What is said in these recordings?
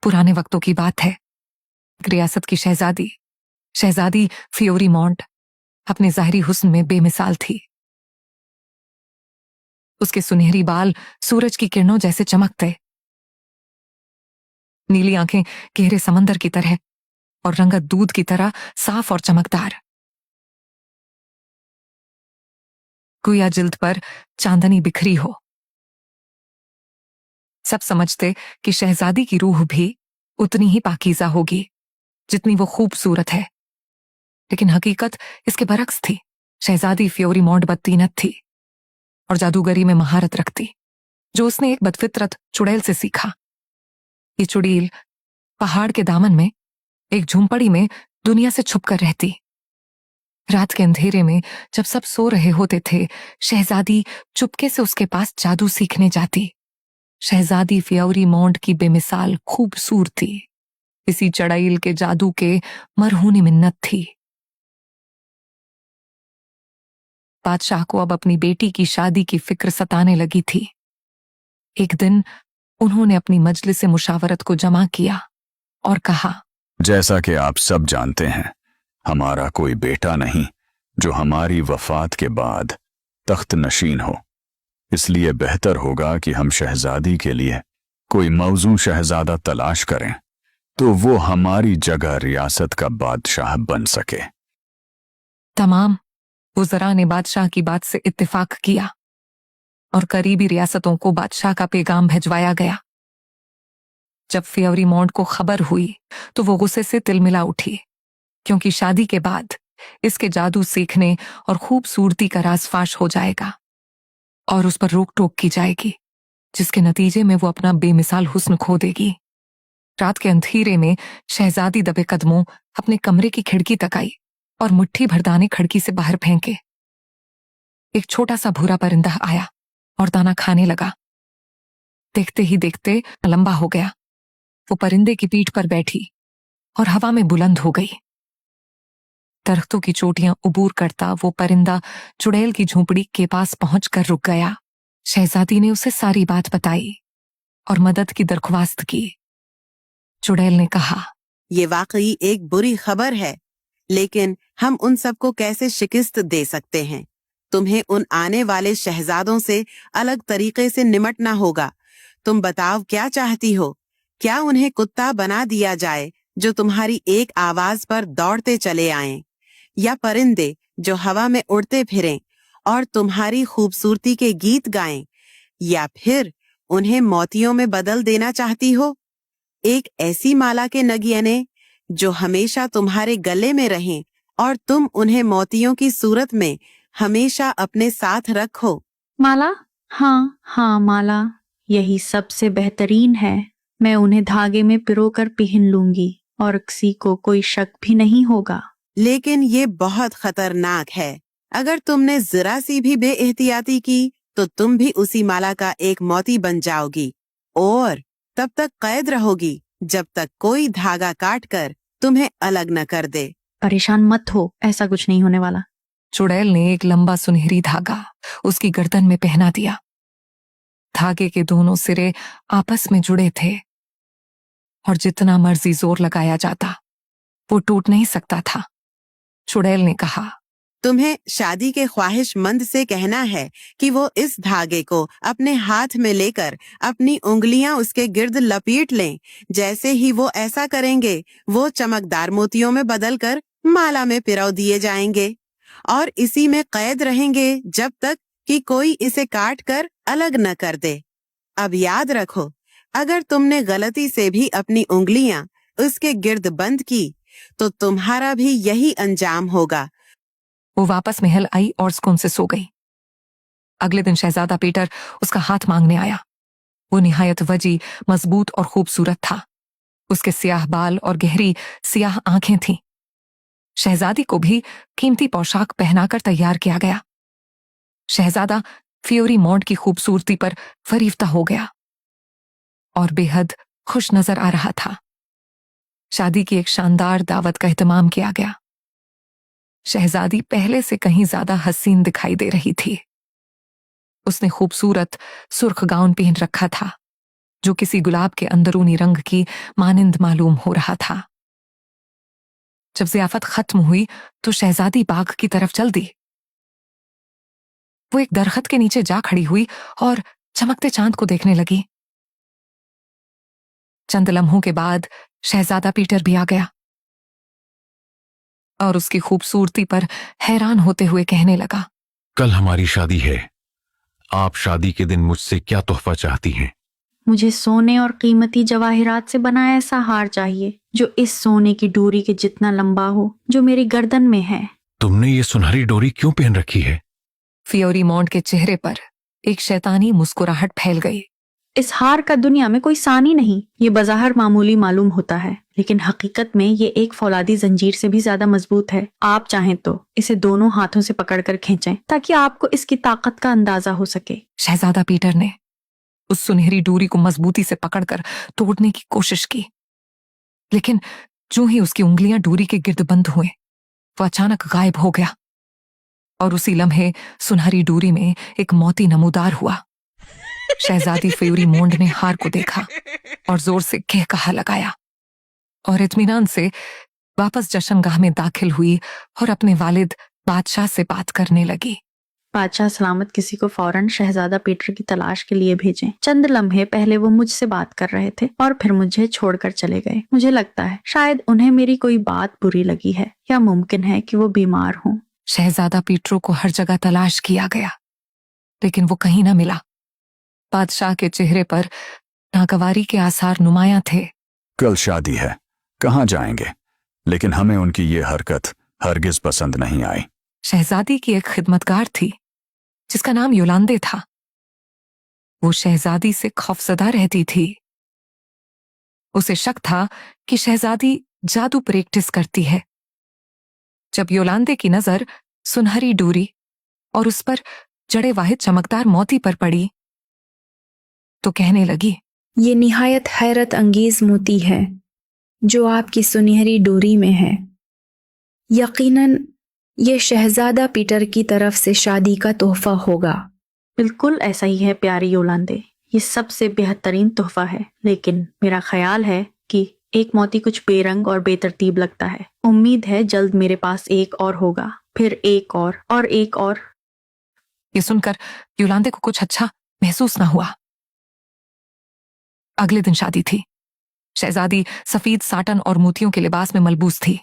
पुराने वक्तों की बात है। रियासत की शहजादी शहजादी फ्योरीमोंट अपने ज़ाहिरी हुस्न में बेमिसाल थी। उसके सुनहरी बाल सूरज की किरणों जैसे चमकते, नीली आंखें गहरे समंदर की तरह और रंगत दूध की तरह साफ और चमकदार। गुया जिल्द पर चांदनी बिखरी हो। सब समझते कि शहजादी की रूह भी उतनी ही पाकीज़ा होगी जितनी वो खूबसूरत है, लेकिन हकीकत इसके बरक्स थी। शहजादी फ्योरीमोंट बदतीनत थी और जादूगरी में महारत रखती, जो उसने एक बदफितरत चुड़ैल से सीखा। ये चुड़ैल पहाड़ के दामन में एक झूंपड़ी में दुनिया से छुपकर रहती। रात के अंधेरे में जब सब सो रहे होते थे, शहजादी चुपके से उसके पास जादू सीखने जाती। शहजादी फ्योरीमोंट की बेमिसाल खूबसूरती इसी चुड़ैल के जादू के मरहूनी मिन्नत थी। बादशाह को अब अपनी बेटी की शादी की फिक्र सताने लगी थी। एक दिन उन्होंने अपनी मजलिस मुशावरत को जमा किया और कहा, जैसा कि आप सब जानते हैं, हमारा कोई बेटा नहीं जो हमारी वफात के बाद तख्त नशीन हो। इसलिए बेहतर होगा कि हम शहजादी के लिए कोई मौजूद शहजादा तलाश करें तो वो हमारी जगह रियासत का बादशाह बन सके। तमाम वज़रा ने बादशाह की बात से इत्तेफाक किया और करीबी रियासतों को बादशाह का पैगाम भिजवाया गया। जब फ्योरीमोंट को खबर हुई तो वो गुस्से से तिलमिला उठी, क्योंकि शादी के बाद इसके जादू सीखने और खूबसूरती का राज फाश हो जाएगा और उस पर रोक टोक की जाएगी, जिसके नतीजे में वो अपना बेमिसाल हुस्न खो देगी। रात के अंधेरे में शहजादी दबे कदमों अपने कमरे की खिड़की तक आई और मुट्ठी भर दाने खिड़की से बाहर फेंके। एक छोटा सा भूरा परिंदा आया और दाना खाने लगा। देखते ही देखते लंबा हो गया। वो परिंदे की पीठ पर बैठी और हवा में बुलंद हो गई। दरख्तों की चोटियां उबूर करता वो परिंदा चुड़ैल की झोंपड़ी के पास पहुंचकर रुक गया। शहजादी ने उसे सारी बात बताई और मदद की दरख्वास्त की। चुड़ैल ने कहा, ये वाकई एक बुरी खबर है, लेकिन हम उन सबको कैसे शिकस्त दे सकते हैं? तुम्हें उन आने वाले शहजादों से अलग तरीके से निमटना होगा। तुम बताओ क्या चाहती हो? क्या उन्हें कुत्ता बना दिया जाए जो तुम्हारी एक आवाज पर दौड़ते चले आएं, या परिंदे जो हवा में उड़ते फिरें और तुम्हारी खूबसूरती के गीत गाएं, या फिर उन्हें मोतियों में बदल देना चाहती हो? एक ऐसी माला के नगियने जो हमेशा तुम्हारे गले में रहें और तुम उन्हें मोतियों की सूरत में हमेशा अपने साथ रखो। माला? हाँ माला, यही सबसे बेहतरीन है। मैं उन्हें धागे में पिरोकर पहन लूंगी और किसी को कोई शक भी नहीं होगा। लेकिन ये बहुत खतरनाक है। अगर तुमने जरा सी भी बेएहतियाती की तो तुम भी उसी माला का एक मोती बन जाओगी और तब तक कैद रहोगी जब तक कोई धागा काट कर तुम्हें अलग न कर दे। परेशान मत हो, ऐसा कुछ नहीं होने वाला। चुड़ैल ने एक लंबा सुनहरी धागा उसकी गर्दन में पहना दिया। धागे के दोनों सिरे आपस में जुड़े थे और जितना मर्जी जोर लगाया जाता वो टूट नहीं सकता था। चुड़ैल ने कहा, तुम्हें शादी के ख्वाहिशमंद से कहना है कि वो इस धागे को अपने हाथ में लेकर अपनी उंगलियां उसके गिर्द लपेट लें। जैसे ही वो ऐसा करेंगे, वो चमकदार मोतियों में बदलकर माला में पिरो दिए जाएंगे और इसी में कैद रहेंगे जब तक कि कोई इसे काट कर अलग न कर दे। अब याद रखो, अगर तुमने गलती से भी अपनी उंगलियां उसके गिर्द बंद की तो तुम्हारा भी यही अंजाम होगा। वो वापस महल आई और सुकून से सो गई। अगले दिन शहजादा पीटर उसका हाथ मांगने आया। वो निहायत वजी, मजबूत और खूबसूरत था। उसके स्याह बाल और गहरी सियाह आंखें थीं। शहजादी को भी कीमती पोशाक पहनाकर तैयार किया गया। शहजादा फ्योरीमोंट की खूबसूरती पर फरीफ्ता हो गया और बेहद खुश नजर आ रहा था। शादी की एक शानदार दावत का एहतमाम किया गया। शहजादी पहले से कहीं ज्यादा हसीन दिखाई दे रही थी। उसने खूबसूरत सुर्ख गाउन पहन रखा था जो किसी गुलाब के अंदरूनी रंग की मानिंद मालूम हो रहा था। जब ज़ियाफत खत्म हुई तो शहजादी बाग की तरफ चल दी। वो एक दरख्त के नीचे जा खड़ी हुई और चमकते चांद को देखने लगी। चंद लम्हों के बाद शहजादा पीटर भी आ गया और उसकी खूबसूरती पर हैरान होते हुए कहने लगा, कल हमारी शादी है। आप शादी के दिन मुझसे क्या तोहफा चाहती हैं? मुझे सोने और कीमती जवाहिरात से बना ऐसा हार चाहिए जो इस सोने की डोरी के जितना लंबा हो जो मेरी गर्दन में है। तुमने ये सुनहरी डोरी क्यों पहन रखी है? फियोरीमोंड के चेहरे पर एक शैतानी मुस्कुराहट फैल गई। इस हार का दुनिया में कोई सानी नहीं। ये बज़ाहिर मामूली मालूम होता है, लेकिन हकीकत में ये एक फौलादी जंजीर से भी ज्यादा मजबूत है। आप चाहें तो इसे दोनों हाथों से पकड़कर खींचें ताकि आपको इसकी ताकत का अंदाजा हो सके। शहजादा पीटर ने उस सुनहरी डोरी को मजबूती से पकड़कर तोड़ने की कोशिश की, लेकिन जो ही उसकी उंगलियां डोरी के गिर्द बंद हुए, वो अचानक गायब हो गया और उसी लम्हे सुनहरी डोरी में एक मोती नमूदार हुआ। शहजादी फियोरीमोंड ने हार को देखा और जोर से कहकहा लगाया और इत्मीनान से वापस जश्नगाह में दाखिल हुई और अपने वालिद बादशाह से बात करने लगी। बादशाह सलामत किसी को फौरन शहजादा पीटर की तलाश के लिए भेजें। चंद लम्हे पहले वो मुझसे बात कर रहे थे और फिर मुझे छोड़कर चले गए। मुझे लगता है शायद उन्हें मेरी कोई बात बुरी लगी है या मुमकिन है कि वो बीमार हों। शहजादा पीटरो को हर जगह तलाश किया गया, लेकिन वो कहीं न मिला। बादशाह के चेहरे पर नागवारी के आसार नुमाया थे। कल शादी है, कहाँ जाएंगे? लेकिन हमें उनकी ये हरकत हरगिज पसंद नहीं आई। शहजादी की एक खिदमतगार थी जिसका नाम योलांदे था। वो शहजादी से खौफजदा रहती थी। उसे शक था कि शहजादी जादू प्रैक्टिस करती है। जब योलांदे की नजर सुनहरी डोरी और उस पर जड़े वाहिद चमकदार मोती पर पड़ी तो कहने लगी, ये निहायत हैरत अंगेज मोती है जो आपकी सुनहरी डोरी में है। यकीनन ये शहजादा पीटर की तरफ से शादी का तोहफा होगा। बिल्कुल ऐसा ही है प्यारी योलांदे, ये सबसे बेहतरीन तोहफा है। लेकिन मेरा ख्याल है कि एक मोती कुछ बेरंग और बेतरतीब लगता है। उम्मीद है जल्द मेरे पास एक और होगा, फिर एक और एक और। ये सुनकर योलांदे को कुछ अच्छा महसूस न हुआ। अगले दिन शादी थी। शहजादी सफेद साटन और मोतियों के लिबास में मलबूस थी।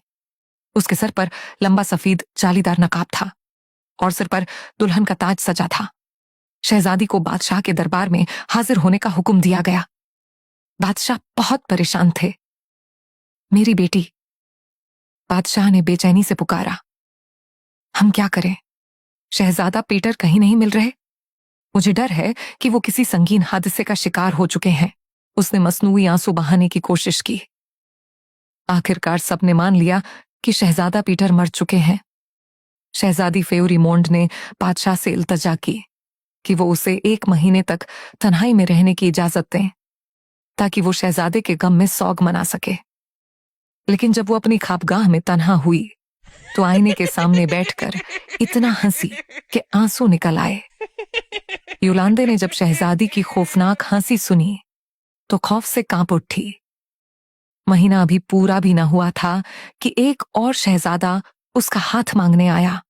उसके सर पर लंबा सफेद जालीदार नकाब था और सिर पर दुल्हन का ताज सजा था। शहजादी को बादशाह के दरबार में हाजिर होने का हुक्म दिया गया। बादशाह बहुत परेशान थे। मेरी बेटी, बादशाह ने बेचैनी से पुकारा, हम क्या करें? शहजादा पीटर कहीं नहीं मिल रहे। मुझे डर है कि वो किसी संगीन हादसे का शिकार हो चुके हैं। उसने मसनूई आंसू बहाने की कोशिश की। आखिरकार सबने मान लिया कि शहजादा पीटर मर चुके हैं। शहजादी फियोरीमोंड ने बादशाह से इल्तजा की कि वो उसे 1 महीने तक तन्हाई में रहने की इजाजत दें ताकि वो शहजादे के गम में सौग मना सके। लेकिन जब वो अपनी खाबगाह में तन्हा हुई तो आईने के सामने बैठकर इतना हंसी कि आंसू निकल आए। योलांदे ने जब शहजादी की खौफनाक हंसी सुनी तो खौफ से कांप उठी। महीना अभी पूरा भी ना हुआ था कि एक और शहजादा उसका हाथ मांगने आया।